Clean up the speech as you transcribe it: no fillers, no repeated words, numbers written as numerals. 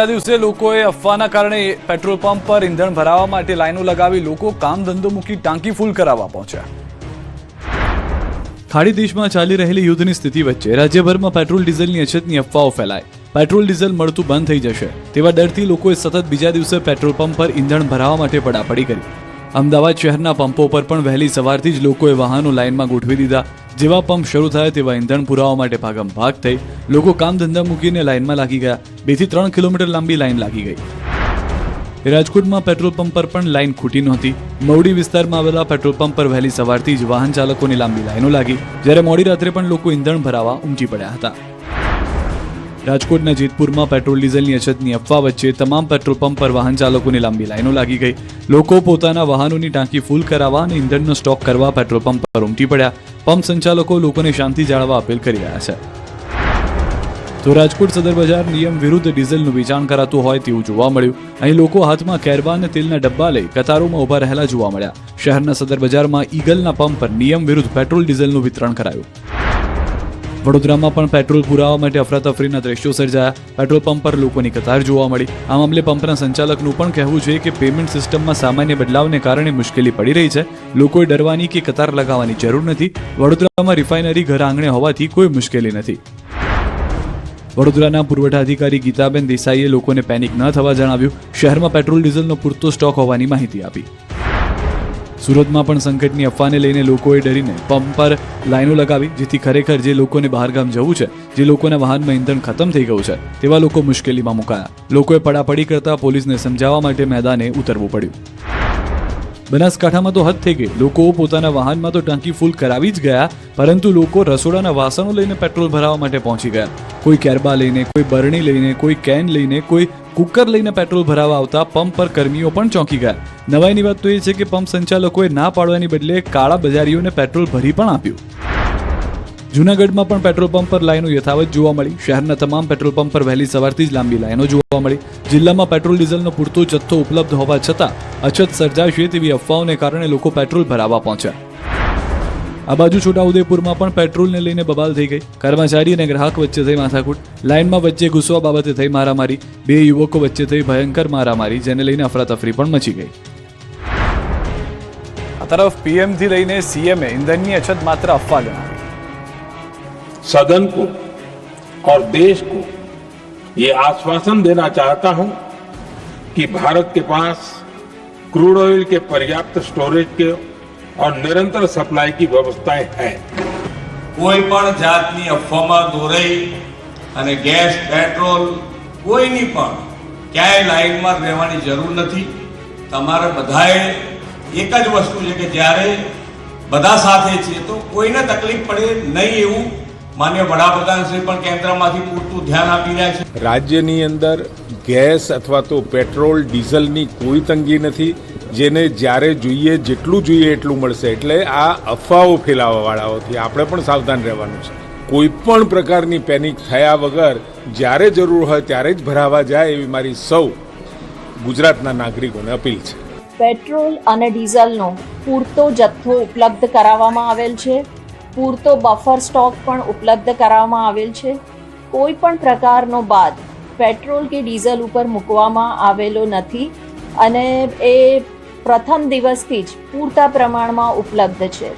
દિવસે લોકોએ અફવાના કારણે પેટ્રોલ પંપ પર ઈંધણ ભરાવવા માટે લાઈનો લગાવી લોકો કામ ધંધો મૂકી ટાંકી ફૂલ કરાવવા પહોંચ્યા। ખાડી દેશમાં ચાલી રહેલી યુદ્ધની સ્થિતિ વચ્ચે રાજ્યભરમાં પેટ્રોલ ડીઝલની અછતની અફવાઓ ફેલાય, પેટ્રોલ ડીઝલ મળતું બંધ થઈ જશે તેવા ડરથી લોકોએ સતત બીજા દિવસે પેટ્રોલ પંપ પર ઈંધણ ભરાવવા માટે પડાપડી કરી। અમદાવાદ શહેરના પંપો પર પણ વહેલી સવારથી જ લોકોએ વાહનો લાઈનમાં ગોઠવી દીધા। જેવા પંપ શરૂ થાય તેવા ઈંધણ પુરાવા માટે ભાગમ ભાગ થઈ લોકો કામ ધંધા મૂકીને લાઈનમાં લાગી ગયા। 2 થી 3 કિલોમીટર લાંબી લાઈન લાગી ગઈ। રાજકોટમાં પેટ્રોલ પંપ પર પણ લાઈન ખૂટી નહોતી। મવડી વિસ્તારમાં આવેલા પેટ્રોલ પંપ પર વહેલી સવારથી જ વાહન ચાલકોની લાંબી લાઈનો લાગી, જ્યારે મોડી રાત્રે પણ લોકો ઈંધણ ભરાવા ઉમટી પડ્યા હતા। રાજકોટના જેતપુરમાં પેટ્રોલ ડીઝલની અછતની અફવા વચ્ચે તમામ પેટ્રોલ પંપ પર વાહન ચાલકોની લાંબી લાઈનો લાગી ગઈ। લોકો પોતાના વાહનોની ટાંકી ફૂલ કરાવવા અને ઈંધણનો સ્ટોક કરવા પેટ્રોલ પંપ પર ઉમટી પડ્યા। પંપ સંચાલકો લોકોને શાંતિ જાળવવા અપીલ કરી રહ્યા છે। તો રાજકોટ સદર બજાર નિયમ વિરુદ્ધ ડીઝલનું વેચાણ કરાતું હોય તેવું જોવા મળ્યું। અહીં લોકો હાથમાં કેરબા અને તેલના ડબ્બા લઈ કતારોમાં ઉભા રહેલા જોવા મળ્યા। શહેરના સદર બજારમાં ઈગલના પંપ પર નિયમ વિરુદ્ધ પેટ્રોલ ડીઝલનું વિતરણ કરાયું। વડોદરામાં પણ પેટ્રોલ પુરાવા માટે અફરાતફરીના દ્રશ્યો સર્જાયા। પેટ્રોલ પંપ પર લોકોની કતાર જોવા મળી। આ મામલે પંપના સંચાલકનું પણ કહેવું છે કે પેમેન્ટ સિસ્ટમમાં સામાન્ય બદલાવને કારણે મુશ્કેલી પડી રહી છે। લોકોએ ડરવાની કે કતાર લગાવવાની જરૂર નથી। વડોદરામાં રિફાઇનરી ઘર આંગણે હોવાથી કોઈ મુશ્કેલી નથી। વડોદરાના પુરવઠા અધિકારી ગીતાબેન દેસાઈએ લોકોને પેનિક ન થવા જણાવ્યું। શહેરમાં પેટ્રોલ ડીઝલનો પૂરતો સ્ટોક હોવાની માહિતી આપી। સુરતમાં પણ સંકટની અફવાને લઈને લોકોએ ડરીને પંપ પર લાઈનો લગાવી, જેથી ખરેખર જે લોકોને બહારગામ જવું છે, જે લોકોના વાહનમાં ઈંધણ ખતમ થઈ ગયું છે તેવા લોકો મુશ્કેલીમાં મુકાયા। લોકોએ પડાપડી કરતા પોલીસને સમજાવવા માટે મેદાને ઉતરવું પડ્યું। બનાસકાંઠામાં તો હદ થઈ ગઈ। લોકો પોતાના વાહનમાં તો ટાંકી ફૂલ કરાવી જ ગયા, પરંતુ લોકો રસોડાના વાસણો લઈને પેટ્રોલ ભરાવવા માટે પહોંચી ગયા। કોઈ કેરબા લઈને, કોઈ બરણી લઈને, કોઈ કેન લઈને, કોઈ કુકર લઈને પેટ્રોલ ભરાવવા આવતા પંપ પર કર્મીઓ પણ ચોંકી ગયા। નવાઈની વાત તો એ છે કે પંપ સંચાલકોએ ના પાડવાની બદલે કાળા બજારીઓને પેટ્રોલ ભરી પણ આપ્યું। જૂનાગઢમાં પણ પેટ્રોલ પંપ પર લાઈનો યથાવત જોવા મળી। શહેરના તમામ પેટ્રોલ પંપ પર વહેલી સવારથી જ લાંબી લાઈનો જોવા મળી। જિલ્લામાં પેટ્રોલ ડીઝલનો પૂરતો જથ્થો ઉપલબ્ધ હોવા છતાં અછત સર્જાશે તેવી અફવાઓને કારણે લોકો પેટ્રોલ ભરાવવા પહોંચ્યા। આ બાજુ છોટાઉદેપુરમાં પણ પેટ્રોલને લઈને બબાલ થઈ ગઈ। કર્મચારી અને ગ્રાહક વચ્ચે થઈ માથાકૂટ। લાઈનમાં વચ્ચે ઘૂસવા બાબતે થઈ મારામારી। 2 યુવકો વચ્ચે થઈ ભયંકર મારામારી, જેને લઈને અફરાતફરી પણ મચી ગઈ। આ તરફ પીએમ થી લઈને સીએમએ ઈંધણની અછત માત્ર અફવા ગણાવી। सदन को और देश को ये आश्वासन देना चाहता हूं कि भारत के पास क्रूड ऑयल के पर्याप्त स्टोरेज के और निरंतर सप्लाई की व्यवस्थाएं हैं। कोई पण जातनी अफवामां दौराई अने गैस पेट्रोल कोईनी पण क्यांय लाइनमां रहेवानी जरूर नथी। तमारे बधाए एक ज वस्तु छे के ज्यारे बधा साथे छे तो कोईने तकलीफ पड़े नहीं एवुं माननीय वडाप्रधान श्री पण केन्द्रमांथी पूरતું ધ્યાન આપી રહ્યા છે। રાજ્યની અંદર ગેસ અથવા તો પેટ્રોલ ડીઝલની કોઈ તંગી નથી। જેને જ્યારે જોઈએ જેટલું જોઈએ એટલું મળશે। એટલે આ અફવાઓ ફેલાવવાવાળાઓથી આપણે પણ સાવધાન રહેવાનું છે। કોઈ પણ પ્રકારની પેનિક થયા વગર જ્યારે જરૂર હોય ત્યારે જ ભરાવા જાય એવી મારી સૌ ગુજરાતના નાગરિકોને અપીલ છે। પેટ્રોલ અને ડીઝલનો પૂરતો જથ્થો ઉપલબ્ધ કરાવવામાં આવેલ છે। પૂરતો બફર સ્ટોક પણ ઉપલબ્ધ કરાવવામાં આવેલ છે। કોઈ પણ પ્રકારનો બાદ પેટ્રોલ કે ડીઝલ ઉપર મૂકવામાં આવેલો નથી અને એ પ્રથમ દિવસથી જ પૂરતા પ્રમાણમાં ઉપલબ્ધ છે।